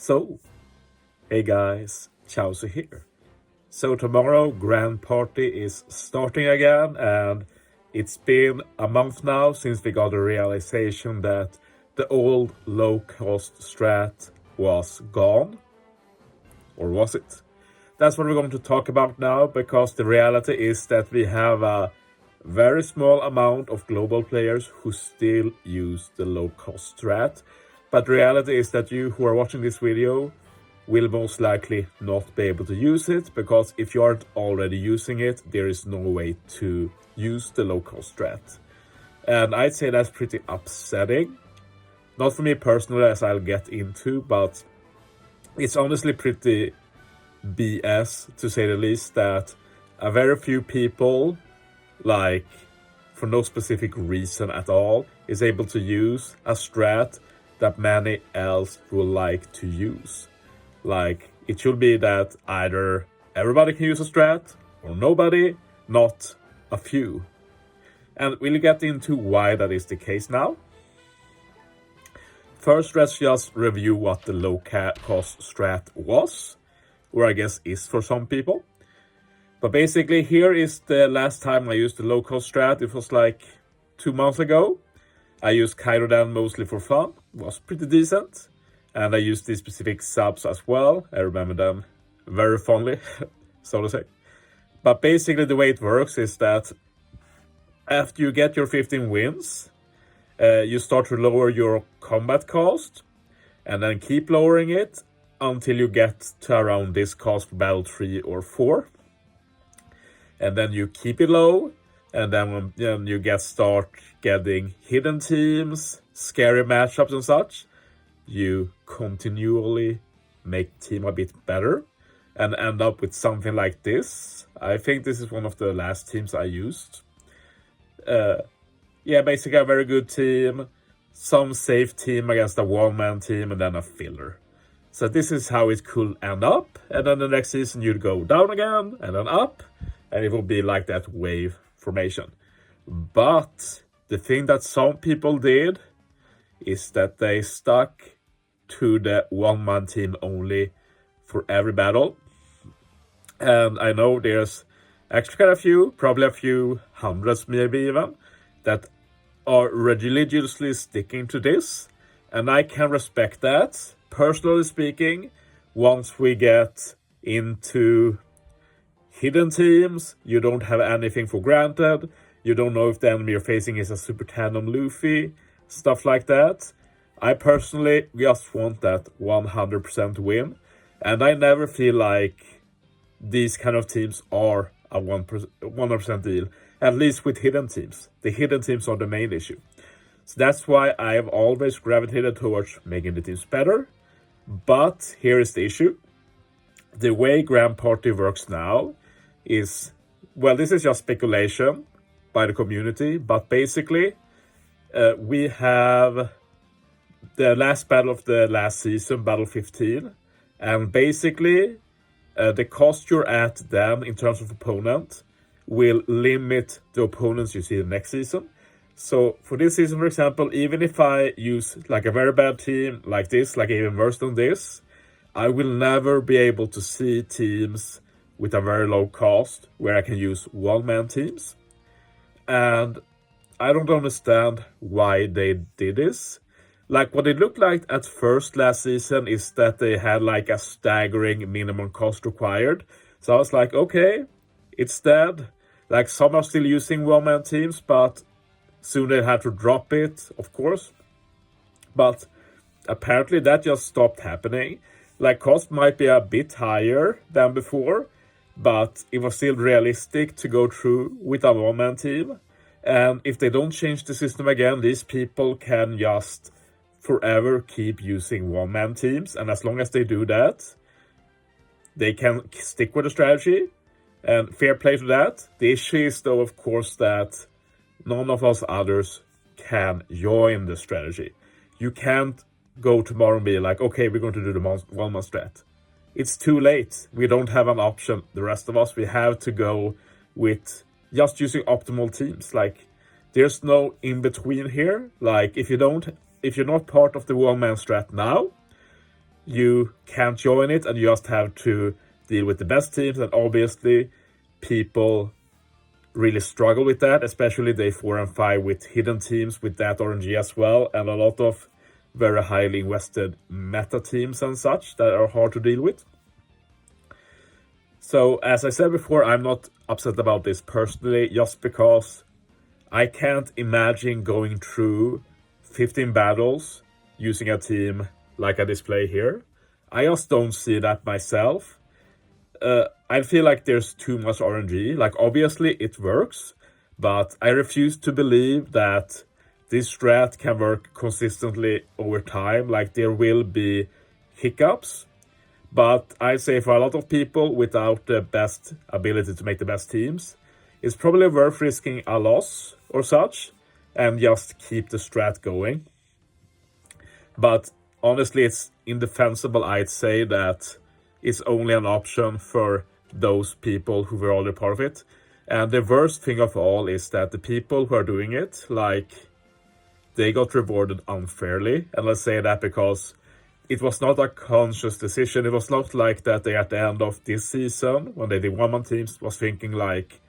So, hey guys, Chauzu here. So tomorrow Grand Party is starting again, and it's been a month now since we got a realization that the old low-cost strat was gone. Or was it? That's what we're going to talk about now, because the reality is that we have a very small amount of global players who still use the low-cost strat. But the reality is that you who are watching this video will most likely not be able to use it, because if you aren't already using it, there is no way to use the low-cost strat. And I'd say that's pretty upsetting. Not for me personally, as I'll get into, but it's honestly pretty BS, to say the least, that a very few people, like for no specific reason at all, is able to use a strat that many else would like to use. Like, it should be that either everybody can use a strat or nobody, not a few. And we'll get into why that is the case now. First, let's just review what the low-cost strat was, or I guess is for some people. But basically, here is the last time I used the low-cost strat. It was like 2 months ago. I used Kairodan mostly for fun. It was pretty decent. And I used these specific subs as well. I remember them very fondly, so to say. But basically the way it works is that after you get your 15 wins, you start to lower your combat cost, and then keep lowering it until you get to around this cost for battle 3 or 4. And then you keep it low, and then when you start getting hidden teams, scary matchups and such, you continually make team a bit better and end up with something like this. I think this is one of the last teams I used. Yeah, basically a very good team, some safe team against a one-man team, and then a filler. So this is how it could end up, and then the next season you'd go down again, and then up, and it will be like that wave formation. But the thing that some people did is that they stuck to the one-man team only for every battle. And I know there's actually quite a few, probably a few hundreds maybe even, that are religiously sticking to this. And I can respect that. Personally speaking, once we get into hidden teams, you don't have anything for granted. You don't know if the enemy you're facing is a super tandem Luffy, stuff like that. I personally just want that 100% win, and I never feel like these kind of teams are a 100% deal, at least with hidden teams. The hidden teams are the main issue. So that's why I've always gravitated towards making the teams better. But here is the issue. The way Grand Party works now is, well, this is just speculation by the community, but basically we have the last battle of the last season, battle 15, and basically the cost you're at then in terms of opponent will limit the opponents you see the next season. So for this season, for example, even if I use like a very bad team like this, like even worse than this, I will never be able to see teams with a very low cost where I can use one-man teams. And I don't understand why they did this. Like, what it looked like at first last season is that they had like a staggering minimum cost required. So I was like, okay, it's dead. Like, some are still using one-man teams, but soon they had to drop it, of course. But apparently that just stopped happening. Like, cost might be a bit higher than before, but it was still realistic to go through with a one-man team. And if they don't change the system again, these people can just forever keep using one-man teams. And as long as they do that, they can stick with the strategy. And fair play to that. The issue is, though, of course, that none of us others can join the strategy. You can't go tomorrow and be like, okay, we're going to do the one-man strat. It's too late. We don't have an option. The rest of us, we have to go with just using optimal teams. Like, there's no in-between here. Like, if you're not part of the one-man strat now, you can't join it and you just have to deal with the best teams, and obviously people really struggle with that, especially day 4 and 5 with hidden teams with that RNG as well, and a lot of very highly invested meta teams and such that are hard to deal with. So as I said before, I'm not upset about this personally, just because I can't imagine going through 15 battles using a team like I display here. I just don't see that myself. I feel like there's too much RNG. Like, obviously it works, but I refuse to believe that this strat can work consistently over time. Like, there will be hiccups, but I say for a lot of people without the best ability to make the best teams, it's probably worth risking a loss or such and just keep the strat going. But honestly, it's indefensible, I'd say, that it's only an option for those people who were already part of it. And the worst thing of all is that the people who are doing it, like, they got rewarded unfairly. And let's say that because it was not a conscious decision. It was not like that they at the end of this season, when they did one-man teams, was thinking like,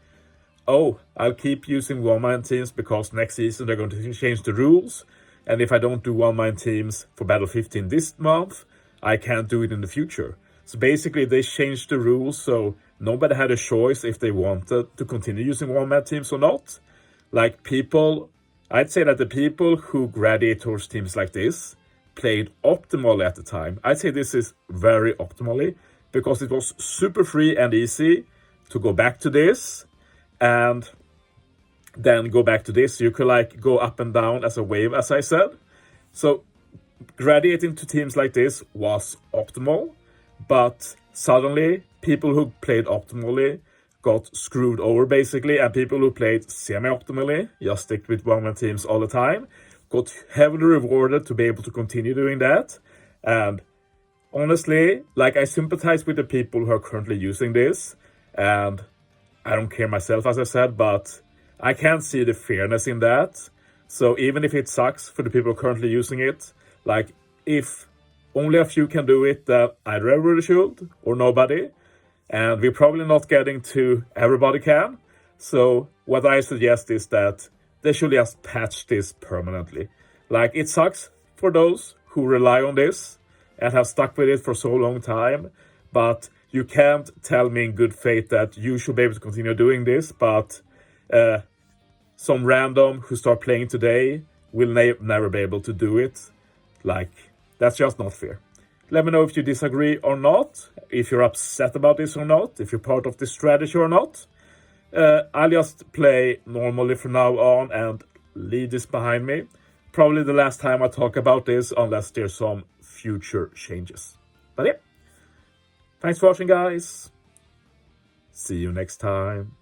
oh, I'll keep using one-man teams because next season they're going to change the rules. And if I don't do one-man teams for Battle 15 this month, I can't do it in the future. So basically they changed the rules so nobody had a choice if they wanted to continue using one-man teams or not. Like, people, I'd say that the people who graduate towards teams like this played optimally at the time. I'd say this is very optimally because it was super free and easy to go back to this and then go back to this. You could like go up and down as a wave, as I said. So graduating to teams like this was optimal, but suddenly people who played optimally got screwed over basically, and people who played semi-optimally, just stick with one-man teams all the time, got heavily rewarded to be able to continue doing that. And honestly, like, I sympathize with the people who are currently using this, and I don't care myself, as I said, but I can't see the fairness in that. So even if it sucks for the people currently using it, like, if only a few can do it, then either everybody should or nobody. And we're probably not getting to everybody can. So what I suggest is that they should just patch this permanently. Like, it sucks for those who rely on this and have stuck with it for so long time, but you can't tell me in good faith that you should be able to continue doing this, but some random who start playing today will never be able to do it. Like, that's just not fair. Let me know if you disagree or not, if you're upset about this or not, if you're part of this strategy or not. I'll just play normally from now on and leave this behind me. Probably the last time I talk about this, unless there's some future changes. But yeah, thanks for watching, guys. See you next time.